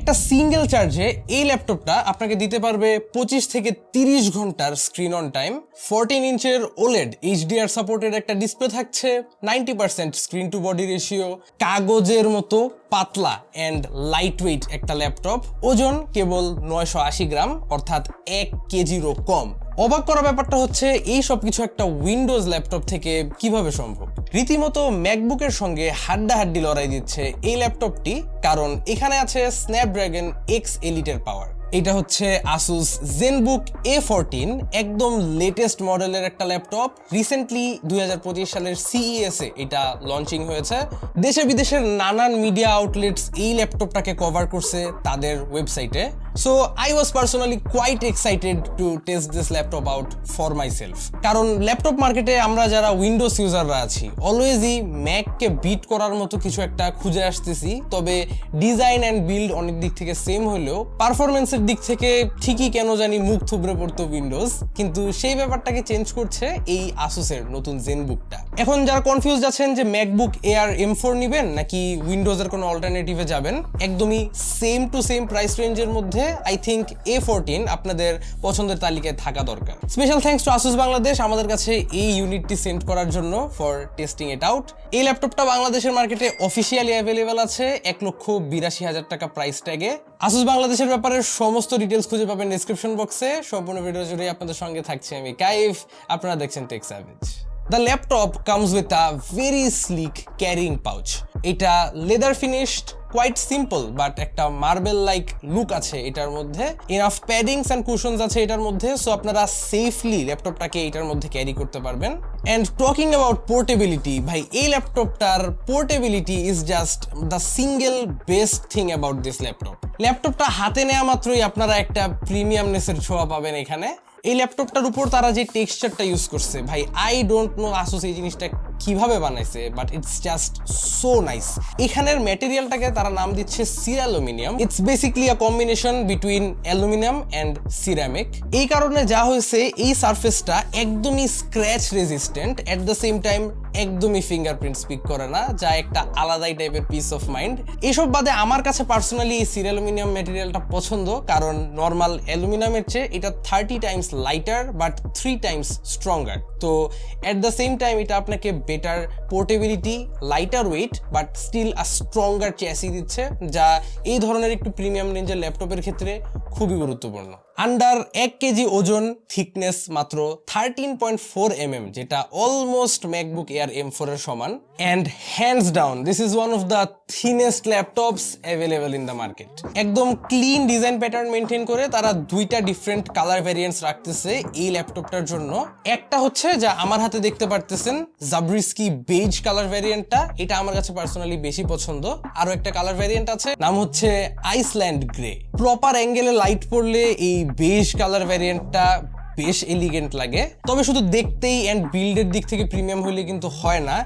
একটা সিঙ্গেল চার্জে এই ল্যাপটপটা আপনাকে দিতে পারবে 25 থেকে 30 ঘন্টার স্ক্রিন অন টাইম। 14 ইঞ্চের ওলেড HDR সাপোর্টেড একটা ডিসপ্লে থাকছে, 90% স্ক্রিন টু বডি রেশিও, কাগজের মতো পাতলা অ্যান্ড লাইট ওয়েট একটা ল্যাপটপ, ওজন কেবল 980 গ্রাম অর্থাৎ 1 কেজিরও কম। অবাক করা ব্যাপারটা হচ্ছে এই সবকিছু একটা উইন্ডোজ ল্যাপটপ থেকে কিভাবে সম্ভব। রীতিমতো ম্যাকবুকের সঙ্গে হাড্ডাহাড্ডি লড়াই দিচ্ছে এই ল্যাপটপটি, কারণ এখানে আছে স্ন্যাপড্রাগন X এলিটের পাওয়ার। এটা হচ্ছে Asus ZenBook A14, একদম লেটেস্ট মডেলের একটা ল্যাপটপ। রিসেন্টলি 2025 সালের CES এ এটা লঞ্চিং হয়েছে। দেশে বিদেশের নানান মিডিয়া আউটলেটস এই ল্যাপটপটাকে কভার করছে তাদের ওয়েবসাইটে। So I was personally quite excited to test this laptop out for myself, কারণ ল্যাপটপ মার্কেটে আমরা যারা উইন্ডোজ ইউজাররা আছি অলওয়েজই ম্যাককে বিট করার মতো কিছু একটা খুঁজে আসতেছি। তবে ডিজাইন অ্যান্ড বিল্ড অনেক দিক থেকে সেম হলেও পারফরমেন্সের দিক থেকে ঠিকই কেন জানি মুখ থুবড়ে পড়তো উইন্ডোজ, কিন্তু সেই ব্যাপারটাকে চেঞ্জ করছে এই আসুসের নতুন জেনবুকটা। এখন যারা কনফিউজ আছেন যে ম্যাকবুক এয়ার M4 নিবেন নাকি উইন্ডোজের কোনো অল্টারনেটিভে যাবেন, একদমই সেম টু সেম প্রাইস রেঞ্জের মধ্যে আই থিঙ্ক A14 আপনাদের পছন্দের তালিকায় থাকা দরকার। Special thanks to Asus Bangladesh আমাদের কাছে এই ইউনিটটি সেন্ড করার জন্য ফর টেস্টিং ইট আউট। এই ল্যাপটপটা বাংলাদেশের মার্কেটে অফিসিয়ালি অ্যাভেলেবেল আছে 1,82,000 টাকা প্রাইস ট্যাগে। আসুস বাংলাদেশের ব্যাপারে সমস্ত ডিটেলস খুঁজে পাবেন ডেসক্রিপশন বক্সে। সম্পূর্ণ ভিডিও জুড়ে আপনাদের সঙ্গে থাকছি আমি কাইফ, আপনারা দেখছেন tech savage. The laptop comes with a very sleek carrying pouch. এটা leather finished, quite simple, but একটা মার্বেল লাইক লুক আছে এটার মধ্যে। ইনাফ প্যাডিংস অ্যান্ড কুশনস আছে এটার মধ্যে, সো আপনারা সেফলি ল্যাপটপটাকে এটার মধ্যে ক্যারি করতে পারবেন। অ্যান্ড টকিং অ্যাবাউট পোর্টেবিলিটি, ভাই এই ল্যাপটপটার portability is just the single best thing about this laptop. ল্যাপটপটা হাতে নেওয়া মাত্রই আপনারা একটা প্রিমিয়ামনেসের ছোঁয়া পাবেন এখানে। এই ল্যাপটপটার উপর তারা যে টেক্সচারটা ইউজ করছে, ভাই আই ডোন্ট নো আসুস এই জিনিসটা কিভাবে বানাইছে, but it's just so nice. এখানের ম্যাটেরিয়ালটাকে তারা নাম দিচ্ছে ceraluminum. It's basically a combination between aluminium and ceramic. এই কারণে যা হয়েছে এই সারফেসটা একদমই scratch resistant, at the same time একদমই ফিঙ্গারপ্রিন্ট স্পিক করে না, যা একটা আলাদাই টাইপের পিস অফ মাইন্ড। এসব বাদে আমার কাছে পার্সোনালি এই সিরালুমিনিয়াম ম্যাটেরিয়ালটা পছন্দ, কারণ নর্মাল অ্যালুমিনিয়ামের চেয়ে এটা 30 times lighter but 3 times stronger. তো এট দ্য সেম টাইম এটা আপনাকে better portability, lighter weight but still a stronger chassis দিচ্ছে, যা এই ধরনের একটু প্রিমিয়াম রেঞ্জের ল্যাপটপের ক্ষেত্রে খুবই গুরুত্বপূর্ণ। আন্ডার 1 কেজি ওজন, থিকনেস মাত্র 13.4 mm, যেটা অলমোস্ট ম্যাকবুক এয়ার M4 এর সমান। And hands down this is one of the thinnest laptops available in the market. একদম ক্লিন ডিজাইন প্যাটার্ন মেনটেন করে তারা 2টা ডিফারেন্ট কালার ভ্যারিয়েন্টস রাখতেছে এই ল্যাপটপটার জন্য। একটা হচ্ছে যা আমার হাতে দেখতে পারতেছেন, জাবরিস্কি বেজ কালার ভ্যারিয়েন্টটা, এটা আমার কাছে পার্সোনালি বেশি পছন্দ। আরো একটা কালার ভ্যারিয়েন্ট আছে, নাম হচ্ছে আইসল্যান্ড গ্রে। প্রপার অ্যাঙ্গেলে লাইট পড়লে এই বেজ কালার ভ্যারিয়েন্টটা বেশ এলিগেন্ট লাগে, তবে শুধু দেখতেই অ্যান্ড বিল্ডের দিক থেকে প্রিমিয়াম হলে কিন্তু হয় না।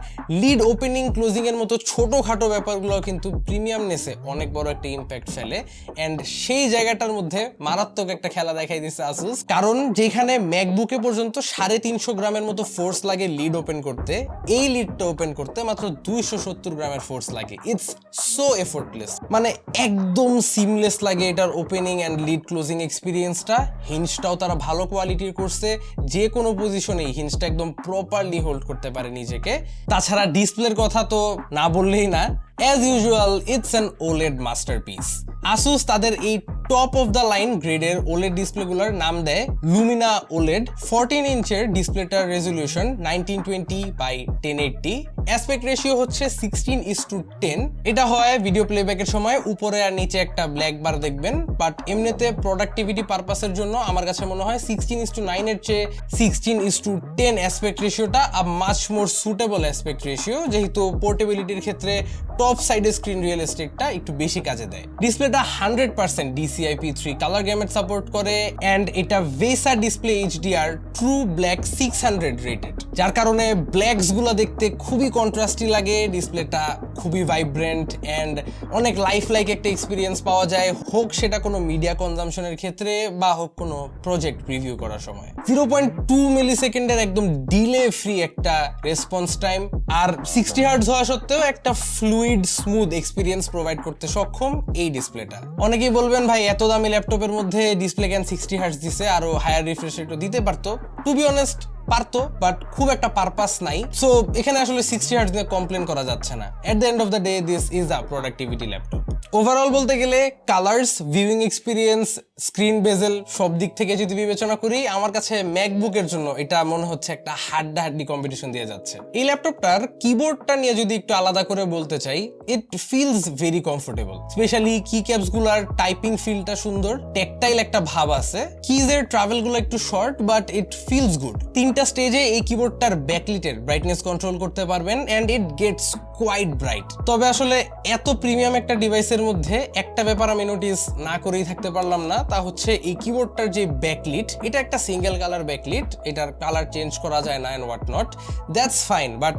লিড ওপেনিং ক্লোজিং এর মতো ছোটখাটো ব্যাপারগুলো কিন্তু প্রিমিয়ামনেসে অনেক বড় একটা ইম্প্যাক্ট ফেলে। অ্যান্ড সেই জায়গাটার মধ্যে মারাত্মক একটা খেলা দেখাই দিচ্ছে আসুস, কারণ যেখানে ম্যাকবুকে পর্যন্ত 350 গ্রামের মতো ফোর্স লাগে লিড ওপেন করতে, এই লিডটা ওপেন করতে মাত্র 270 গ্রামের ফোর্স লাগে। ইটস সো এফোর্টলেস, মানে একদম সিমলেস লাগে এটার ওপেনিং অ্যান্ড লিড ক্লোজিং এক্সপিরিয়েন্সটা। হিঞ্জটাও তারা ভালো কোয়ালিটি করছে, যে কোনো পজিশনেই হিঞ্জটা একদম প্রপারলি হোল্ড করতে পারে নিজেকে। তাছাড়া ডিসপ্লের কথা তো না বললেই না, as usual it's an OLED masterpiece. Asus তাদের এই টপ অফ দ্য লাইন গ্রেডের OLED ডিসপ্লেগুলোর নাম দেয় লুমিনা OLED। 14 ইঞ্চের ডিসপ্লেটার রেজলিউশন 1920x1080, অ্যাসপেক্ট রেশিও হচ্ছে 16:10। এটা হয় ভিডিও প্লেব্যাকের সময় উপরে আর নিচে একটা ব্ল্যাক বার দেখবেন, বাট এমনিতে প্রোডাক্টিভিটি পারপাসের জন্য আমার কাছে মনে হয় 16:9 এর চেয়ে 16:10 অ্যাসপেক্ট রেশিওটা a much more suitable aspect ratio, যেহেতু পোর্টেবিলিটির ক্ষেত্রে টপ সাইডের স্ক্রিন রিয়েল এস্টেটটা একটু বেশি কাজে দেয়। ডিসপ্লেটা 100% DC DCI-P3 colour gamete support করে অ্যান্ড এটা VESA display HDR true black 600 rated, যার কারণে ব্ল্যাকস গুলো দেখতে খুবই কন্ট্রাস্টি লাগে। ডিসপ্লেটা খুবই ভাইব্রেন্ট অ্যান্ড অনেক লাইফ লাইক একটা এক্সপিরিয়েন্স পাওয়া যায়, হোক সেটা কোনো মিডিয়া কনজামশনের ক্ষেত্রে বা হোক কোনো প্রজেক্ট প্রিভিউ করার সময়। 0.2 মিলিসেকেন্ডের একদম ডিলে ফ্রি একটা রেসপন্স টাইম আর 60 হার্টজ হওয়া সত্ত্বেও একটা ফ্লুইড স্মুথ এক্সপিরিয়েন্স প্রোভাইড করতে সক্ষম এই ডিসপ্লেটা। অনেকেই বলবেন ভাই এত দামি ল্যাপটপের মধ্যে ডিসপ্লে কেন 60 হার্টজ দিছে, আরো হায়ার রিফ্রেশ রেটও দিতে পারতো। টু বি অনেস্ট পারতো, বাট খুব একটা পারপাস নাই। সো এখানে আসলে 60 হার্টজ নিয়ে কমপ্লেন করা যাচ্ছে না। At the end of the day this is a productivity laptop. Overall বলতে গেলে কালার্স, ভিউইং এক্সপিরিয়েন্স, স্ক্রিন বেজেল সব দিক থেকে যদি বিবেচনা করি, আমার কাছে ম্যাকবুকের জন্য এটা মনে হচ্ছে একটা হাড্ডাহাড্ডি কম্পিটিশন দিয়ে যাচ্ছে। এই ল্যাপটপটার কিবোর্ডটা নিয়ে যদি একটু আলাদা করে বলতে চাই, it feels very comfortable. Specially কি ক্যাপস গুলার টাইপিং ফিলটা সুন্দর, টেকটাইল একটা ভাব আছে। কিজের ট্রাভেল গুলো একটু short but it feels good. তিনটা স্টেজে এই কিবোর্ডটার ব্যাকলিটের ব্রাইটনেস কন্ট্রোল করতে পারবেন and it gets quite bright. তবে আসলে এত প্রিমিয়াম একটা ডিভাইসের মধ্যে একটা ব্যাপার আমি নোটিস না করেই থাকতে পারলাম না, তা হচ্ছে এই কিবোর্ডটার যে ব্যাকলিট, এটা একটা সিঙ্গেল কালার ব্যাকলিট, এটার কালার চেঞ্জ করা যায় না and what not, that's fine. But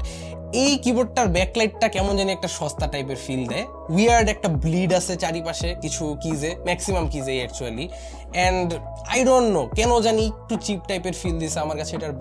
এই কিবোর্ডটার ব্যাকলাইটটা কেমন জানি একটা সস্তা টাইপের ফিল দেয়। উইয়ার্ড একটা ব্লিড আছে চারিপাশে কিছু কিজে, ম্যাক্সিমাম কিজে actually, and I don't know কেন জানি একটু চিপ টাইপের ফিল দিছে আমার কাছে এটার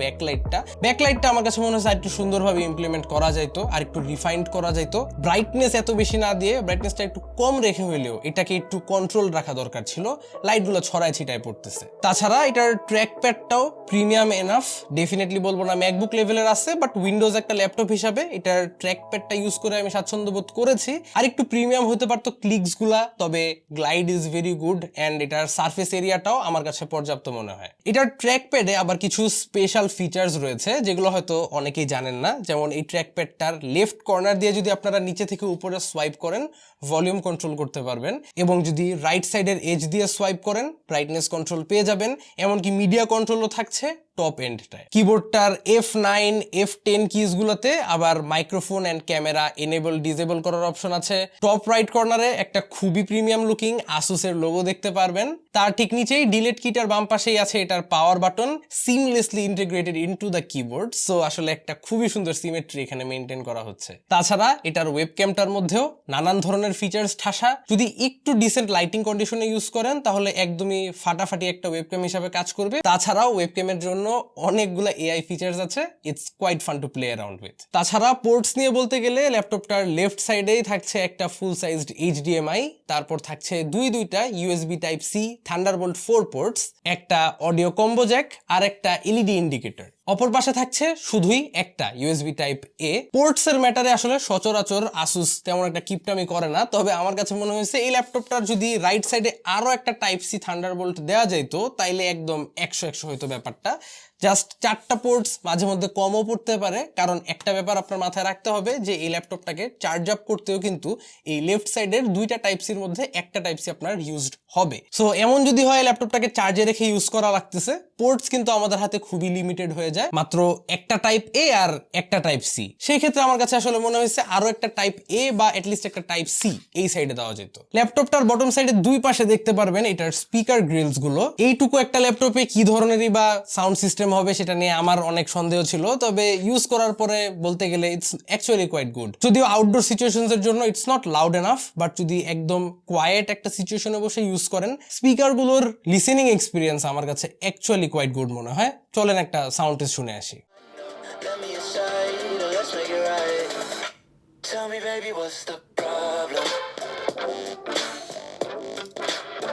ব্যাকলাইটটা আমার কাছে মনে হচ্ছে একটু সুন্দরভাবে ইমপ্লিমেন্ট করা যাইতো, আর একটু রিফাইন্ড করা যাইতো। ব্রাইটনেস এত বেশি না দিয়ে ব্রাইটনেসটা একটু কম রেখে হইলেও এটাকে একটু কন্ট্রোল রাখা দরকার ছিল, লাইটগুলো ছড়ায় ছিটায় পড়তেছে। তাছাড়া এটার ট্র্যাক প্যাডটাও প্রিমিয়াম এনাফ, ডেফিনেটলি বলবো না ম্যাকবুক লেভেলের আছে, বাট উইন্ডোজ একটা ল্যাপটপ হিসাবে এটার ট্র্যাক প্যাডটা ইউজ করে আমি স্বাচ্ছন্দ্য বোধ করেছি। আর একটু প্রিমিয়াম হতে পারতো ক্লিকস গুলা, তবে glide is very good and এটার সারফেস এরিয়াটাও আমার কাছে পর্যাপ্ত মনে হয়। এটার ট্র্যাক প্যাডে আবার কিছু স্পেশাল ফিচার্স রয়েছে যেগুলো হয়তো অনেকেই জানেন না। যেমন এই ট্র্যাক প্যাডটার লেফট কর্নার দিয়ে যদি আপনারা নিচে থেকে উপরে সোয়াইপ করেন ভলিউম কন্ট্রোল করতে পারবেন, এবং যদি রাইট সাইডের এজ দিয়ে সোয়াইপ করেন ব্রাইটনেস কন্ট্রোল পেয়ে যাবেন, এমনকি মিডিয়া কন্ট্রোলও থাকছে টপ এন্ডটায়। কিবোর্ডটার F9, F10 কিজ গুলোতে আবার microphone and camera enable disable করার অপশন আছে। টপ রাইট কর্নারে একটা খুবই প্রিমিয়াম লুকিং আসুসের লোগো দেখতে পারবেন। তার ঠিক নিচেই ডিলিট কিটার বাম পাশেই আছে এটার power button, seamlessly integrated into the keyboard. So আসলে একটা খুবই সুন্দর সিমেট্রি এখানে মেনটেন করা হচ্ছে। তাছাড়া এটার ওয়েবক্যামটার মধ্যেও নানান ধরনের ফিচার্স ঠাসা। যদি একটু ডিসেন্ট লাইটিং কন্ডিশনে ইউজ করেন তাহলে একদমই ফাটাফাটি একটা ওয়েবক্যাম হিসাবে কাজ করবে। তাছাড়াও ওয়েবক্যামের জন্য অনেকগুলো এআই ফিচার্স আছে, it's quite fun to play around with. তাছাড়া পোর্টস নিয়ে বলতে গেলে ল্যাপটপটার লেফট সাইডেই থাকছে একটা ফুল সাইজড HDMI, তারপর থাকছে দুইটা USB type C Thunderbolt 4 ports, একটা অডিও কম্বো জ্যাক আর একটা LED ইন্ডিকেটর। অপর পাশে থাকছে শুধুই একটা USB টাইপ A। পোর্টস এর ম্যাটারে আসলে সচরাচর আসুস তেমন একটা কিপটামি করে না, তবে আমার কাছে মনে হয়েছে এই ল্যাপটপটার যদি রাইট সাইডে আরো একটা টাইপ C থান্ডারবোল্ট দেওয়া যাইতো তাইলে একদম 100 হইতো ব্যাপারটা। জাস্ট 4টা পোর্টস মাঝে মধ্যে কমও পড়তে পারে, কারণ একটা ব্যাপার আপনার মাথায় রাখতে হবে যে এই ল্যাপটপটাকে চার্জ আপ করতেও কিন্তু এই লেফট সাইডের দুইটা টাইপ সির মধ্যে একটা টাইপ সি আপনার ইউজড হবে। সো এমন যদি হয় ল্যাপটপটাকে চার্জে রেখে ইউজ করা লাগতেছে, পোর্টস কিন্তু আমাদের হাতে খুবই লিমিটেড হয়ে যায়, মাত্র একটা টাইপ A আর একটা টাইপ C। সেই ক্ষেত্রে আমার কাছে আসলে মনে হয়েছে আরো একটা টাইপ A বা এটলিস্ট একটা টাইপ C এই সাইডে দেওয়া যেত। ল্যাপটপটার বটম সাইডে দুই পাশে দেখতে পারবেন এটার স্পিকার গ্রিলস গুলো। এইটুকু একটা ল্যাপটপে কি ধরনেরই বা সাউন্ড সিস্টেম হবে সেটা নিয়ে আমার অনেক সন্দেহ ছিল, তবে ইউজ করার পরে বলতে গেলে ইটস অ্যাকচুয়ালি কোয়াইট গুড। যদিও আউটডোর সিচুয়েশনস এর জন্য it's not loud enough, but যদি একদম কোয়াইট একটা সিচুয়েশনে বসে ইউজ করেন স্পিকার গুলোর লিসেনিং এক্সপিরিয়েন্স আমার কাছে অ্যাকচুয়ালি কোয়াইট গুড মনে হয়। চলেন একটা সাউন্ড টেস্ট শুনে আসি। Tell me baby what's the problem?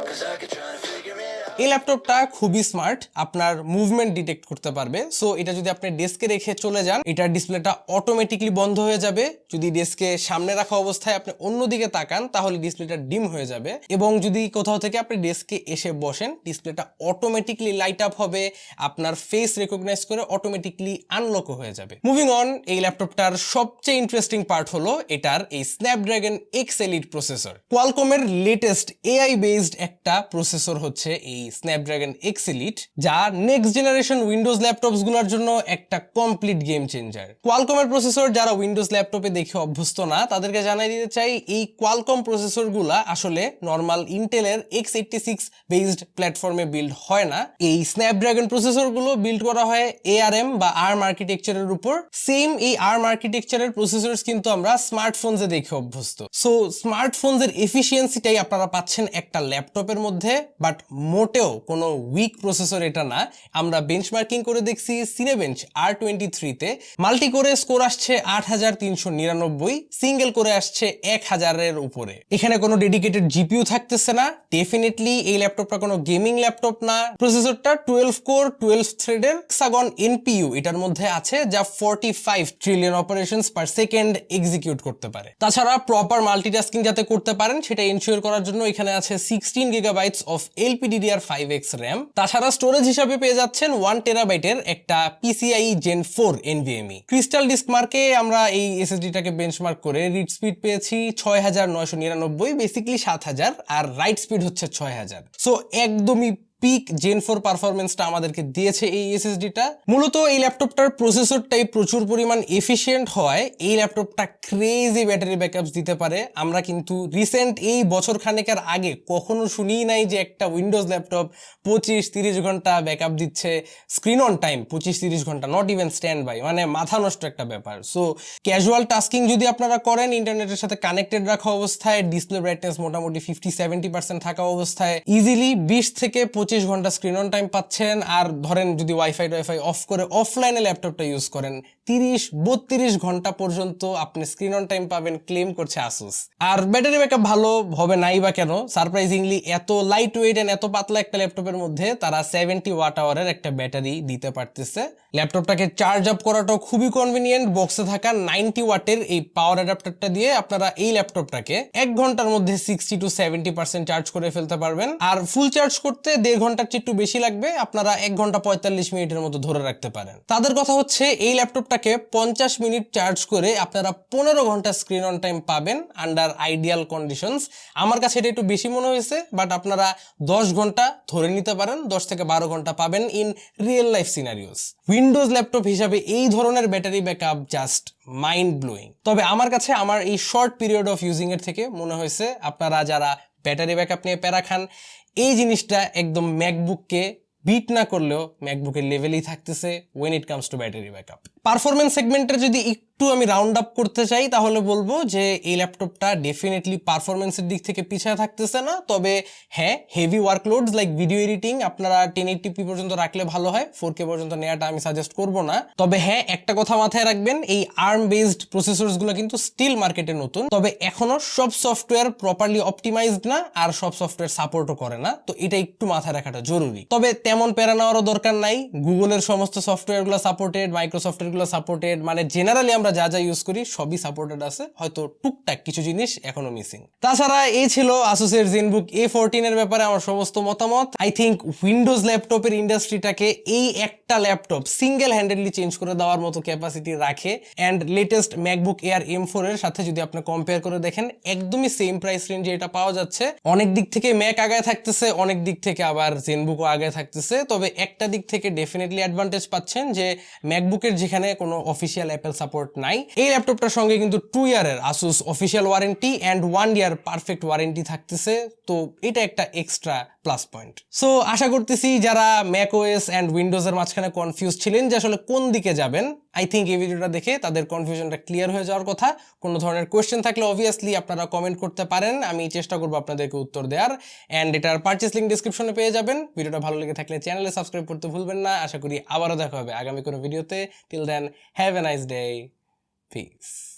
'Cause I could try to figure it out. এই ল্যাপটপটা খুবই স্মার্ট, আপনার মুভমেন্ট ডিটেক্ট করতে পারবে। সো এটা যদি আপনি ডেস্কে রেখে চলে যান এটার ডিসপ্লেটা অটোমেটিকলি বন্ধ হয়ে যাবে। যদি ডেস্কে সামনে রাখা অবস্থায় আপনি অন্যদিকে তাকান তাহলে ডিসপ্লেটা ডিম হয়ে যাবে, এবং যদি কোথাও থেকে আপনি ডেস্কে এসে বসেন ডিসপ্লেটা অটোমেটিকলি লাইট আপ হবে, আপনার ফেস রেকগনাইজ করে অটোমেটিকলি আনলক হয়ে যাবে। মুভিং অন, এই ল্যাপটপটার সবচেয়ে ইন্টারেস্টিং পার্ট হলো এটার এই স্ন্যাপড্রাগন X Elite প্রসেসর। কোয়ালকমের লেটেস্ট AI বেসড একটা প্রসেসর হচ্ছে এই স্ন্যাপড্রাগন এক্স এলিট, যা নেক্সট জেনারেশন উইন্ডোজ ল্যাপটপস গুলোর জন্য একটা কমপ্লিট গেম চেঞ্জার। কোয়ালকমের প্রসেসর যারা উইন্ডোজ ল্যাপটপে দেখে অভ্যস্ত না তাদেরকে জানাই দিতে চাই, এই কোয়ালকম প্রসেসর গুলা আসলে নর্মাল ইন্টেলের x86 বেসড প্ল্যাটফর্মে বিল্ড হয় না। এই স্ন্যাপড্রাগন প্রসেসর গুলো বিল্ড করা হয় ARM বা ARM আর্কিটেকচারের উপর। সেম এই ARM আর্কিটেকচারের প্রসেসরস কিন্তু আমরা স্মার্টফোনসে দেখে অভ্যস্ত। সো স্মার্টফোনসের এফিসিয়েন্সিটাই আপনারা পাচ্ছেন একটা ল্যাপটপের মধ্যে, বাট মোটেও কোনো উইক প্রসেসর এটা না। আমরা বেঞ্চমার্কিং করে দেখছি সিনেবেঞ্চ R23 তে মাল্টি কোরে স্কোর আসছে 8399, সিঙ্গেল করে আসছে 1000-এর উপরে। এখানে কোনো ডেডিকেটেড জিপিইউ থাকতেছে না। ডেফিনেটলি এই ল্যাপটপটা কোনো গেমিং ল্যাপটপ না। প্রসেসরটা 12 কোর 12 থ্রেডের হেক্সাগন NPU এটার মধ্যে আছে, যা 45 trillion operations per second execute করতে পারে। তাছাড়া প্রপার মাল্টিটাস্কিং যাতে করতে পারেন সেটা এনশিওর করার জন্য এখানে আছে 16 GB অফ LPDDR5X RAM। তাছাড়া স্টোরেজ হিসাবে পেয়ে যাচ্ছেন 1 টেরাবাইটের একটা PCIe Gen 4 NVMe। Crystal disk মার্কে আমরা এই SSD-টাকে বেঞ্চমার্ক করে রিড স্পিড পেয়েছি 6999, বেসিক্যালি 7000, আর রাইট স্পিড হচ্ছে 6000। সো একদমই পিক Gen 4 পারফরমেন্সটা আমাদেরকে দিয়েছে এই SSD-টা। মূলত এই ল্যাপটপটার প্রসেসরটাই প্রচুর পরিমাণ এফিশিয়েন্ট হয় এই ল্যাপটপটা ক্রেজি ব্যাটারি ব্যাকআপস দিতে পারে। আমরা কিন্তু রিসেন্ট এই বছর খানেকের আগে কখনো শুনিই নাই যে একটা উইন্ডোজ ল্যাপটপ 25-30 ঘন্টা ব্যাকআপ দিচ্ছে স্ক্রিন অন টাইম, 25-30 ঘন্টা, নট ইভেন স্ট্যান্ড বাই, মানে মাথা নষ্ট একটা ব্যাপার। সো ক্যাজুয়াল টাস্কিং যদি আপনারা করেন ইন্টারনেটের সাথে কানেক্টেড রাখা অবস্থায়, ডিসপ্লে ব্রাইটনেস মোটামুটি 50-70% থাকা অবস্থায় ইজিলি 20 থেকে 25 ঘন্টা স্ক্রিন অন টাইম পাচ্ছেন। আর ধরেন যদি ওয়াইফাই অফ করে অফলাইনে ল্যাপটপটা ইউজ করেন 30-32 ঘন্টা পর্যন্ত আপনি স্ক্রিন অন টাইম পাবেন, ক্লেম করছে আসুস। আর ব্যাটারি ব্যাকআপ ভালো হবে নাই বা কেন, সারপ্রাইজিংলি এত লাইট ওয়েট এন্ড এত পাতলা একটা ল্যাপটপের মধ্যে তারা 70 ওয়াট আওয়ারের একটা ব্যাটারি দিতে পারতেছে। ল্যাপটপটাকে চার্জ আপ করাটাও খুবই কনভিনিয়েন্ট। বক্সে থাকা 90 ওয়াটের এই পাওয়ার অ্যাডাপ্টারটা দিয়ে আপনারা এই ল্যাপটপটাকে 1 ঘন্টার মধ্যে 60-70% চার্জ করে ফেলতে পারবেন। আর ফুল চার্জ করতে 1.5 ঘন্টার চেয়ে একটু বেশি লাগবে, আপনারা 1 ঘন্টা 45 মিনিটের মতো ধরে রাখতে পারেন। তাদের কথা হচ্ছে এই ল্যাপটপটাকে 50 মিনিট চার্জ করে আপনারা 15 ঘন্টা স্ক্রিন অন টাইম পাবেন আন্ডার আইডিয়াল কন্ডিশনস। আমার কাছে এটা একটু বেশি মনে হয়েছে, বাট আপনারা 10 ঘন্টা ধরে নিতে পারেন, 10 থেকে 12 ঘন্টা পাবেন in real life scenarios. Windows laptop হিসাবে এই ধরনের battery backup just mind blowing. তবে আমার কাছে আমার এই শর্ট পিরিয়ড অফ ইউজিং এর থেকে মনে হয়েছে আপনারা যারা ব্যাটারি ব্যাকআপ নিয়ে প্যারা খান, এই জিনিসটা একদম ম্যাকবুককে বিট না করলেও ম্যাকবুকের লেভেলেই থাকতেছে when it comes to battery backup. Performance সেগমেন্টের যদি একটু আমি রাউন্ড আপ করতে চাই তাহলে বলবো যে এই ল্যাপটপটা ডেফিনেটলি পারফরমেন্সের দিক থেকে পিছিয়ে থাকতেছে না। তবে হ্যাঁ, হেভি ওয়ার্কলোডস লাইক ভিডিও এডিটিং আপনারা 1080p পর্যন্ত রাখলে ভালো হয়, 4K পর্যন্ত নেওয়াটা আমি সাজেস্ট করব না। তবে হ্যাঁ, একটা কথা মাথায় রাখবেন, এই ARM বেসড প্রসেসরস গুলো কিন্তু স্টিল মার্কেটে নতুন। তবে এখনো সব সফটওয়্যার প্রপারলি অপটিমাইজড না, আর সব সফটওয়্যার সাপোর্টও করে না। তো এটা একটু মাথায় রাখাটা জরুরি। তবে তেমন প্যারা নেওয়ারও দরকার নাই। গুগলের সমস্ত সফটওয়্যার গুলো সাপোর্টেড, মাইক্রোসফটের গুলো সাপোর্টেড, মানে জেনারেলি আমরা যা যা ইউজ করি সবই সাপোর্টেড আছে, হয়তো টুকটাক কিছু জিনিস এখনো মিসিং। তাছাড়া এই ছিল আসুসের ZenBook A14 এর ব্যাপারে আমার সমস্ত মতামত। আই থিঙ্ক উইন্ডোজ ল্যাপটপের ইন্ডাস্ট্রিটাকে এই একটা ল্যাপটপ সিঙ্গেল হ্যান্ডেডলি চেঞ্জ করে দেওয়ার মতো ক্যাপাসিটি রাখে। And latest MacBook air M4 এর সাথে যদি আপনি কম্পেয়ার করে দেখেন, একদমই সেম প্রাইস রেঞ্জে এটা পাওয়া যাচ্ছে। অনেক দিক থেকে ম্যাক আগায় থাকতেছে, অনেক দিক থেকে আবার ZenBookও আগায় থাকতেছে। তবে একটা দিক থেকে ডেফিনেটলি অ্যাডভান্টেজ পাচ্ছেন যে ম্যাকবুকের যেখানে কোনো অফিসিয়াল অ্যাপেল সাপোর্ট নাই, এই ল্যাপটপটার সঙ্গে কিন্তু 2 ইয়ারের Asus official warranty and 1 year perfect warranty থাকতেছে। তো এটা একটা এক্সট্রা প্লাস পয়েন্ট। সো আশা করতেছি যারা ম্যাক ওএস অ্যান্ড উইন্ডোজের মাঝখানে কনফিউজ ছিলেন যে আসলে কোন দিকে যাবেন, আই থিঙ্ক এই ভিডিওটা দেখে তাদের কনফিউশনটা ক্লিয়ার হয়ে যাওয়ার কথা। কোনো ধরনের কোয়েশ্চেন থাকলে অবভিয়াসলি আপনারা কমেন্ট করতে পারেন, আমি চেষ্টা করবো আপনাদেরকে উত্তর দেওয়ার। অ্যান্ড এটার পারচেস লিঙ্ক ডিসক্রিপশনে পেয়ে যাবেন। ভিডিওটা ভালো লেগে থাকলে চ্যানেলে সাবস্ক্রাইব করতে ভুলবেন না। আশা করি আবারও দেখা হবে আগামী কোনো ভিডিওতে। Till then, have a nice day, piece.